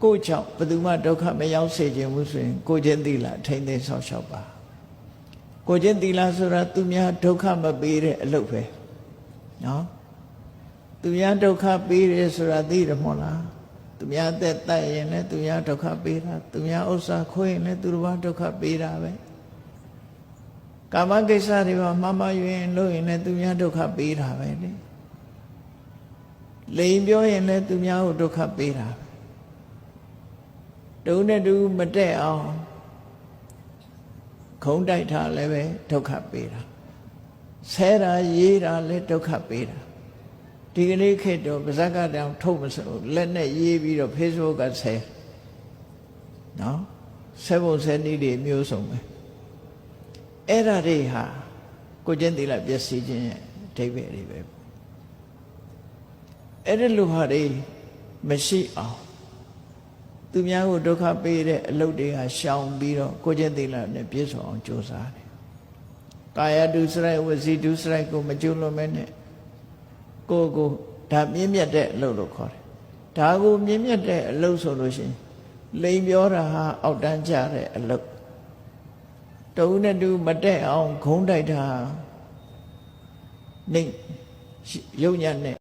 ကိုကြောင့်ဘယ်သူမှဒုက္ခမရောက်စေခြင်းဘူးဆိုရင်ကိုချင်းသီလထိမ့်သိမ်းဆောက်ရှောက်ပါကိုချင်းသီလဆိုတာသူများဒုက္ခမပေးတဲ့အလုပ်ပဲနော်သူများဒုက္ခပေးတယ်ဆိုတာသိတယ်မဟုတ်လားသူများအသက်တတ်ရင်လည်းသူများဒုက္ခပေးတာသူများဥစ္စာခွေးရင်လည်းသူတို့ဘာဒုက္ခပေးတာပဲကာမကိစ္စတွေမှာမှားမှားယွင်းလို့ရင်လည်းသူများဒုက္ခပေးတာပဲလေလိန်ပြောရင်လည်းသူများကိုဒုက္ခပေးတာပဲတုံးနဲ့တူမတက်အောင်ခုံးတိုက်တာလည်းပဲဒုက္ခပေးတာဆဲတာရေးတာလည်းဒုက္ခပေးတာဒီကနေ့ခေတ်တော့ပါဇက်ကတောင်ထုတ်မစို့လက်နဲ့ရေးပြီးတော့ Facebook ကဆဲနော်ဆဲဖို့ဆဲနည်းတွေမျိုးစုံပဲအဲ့ဒါတွေဟာကိုကျင့်သီလပျက်စီးခြင်းရဲ့အဓိပ္ပာယ်တွေပဲအဲ့ဒီလိုဟာတွေမရှိအောင်သူများကိုဒုက္ခပေးတဲ့အလုပ်တွေကရှောင်ပြီးတော့ကိုကျင့်သီလနဲ့ပြည့်စုံအောင်ကြိုးစားတယ်ကာယဒုစရိုက်ဝစီဒုစရိုက်ကိုမကျွလွန်မဲနဲ့ကိုဒါမြင့်မြတ်တဲ့အလုပ်လို့ခေါ်တယ်ဒါကိုမြင့်မြတ်တဲ့အလုပ်ဆိုလို့ရှိရင်လိန်ပြောတာဟာအောက်တန်းကျတဲ့အလုပ်တုံးနဲ့တူမတက်အောင်ခုံးတိုက်တာနေရုပ်ညံ့နဲ့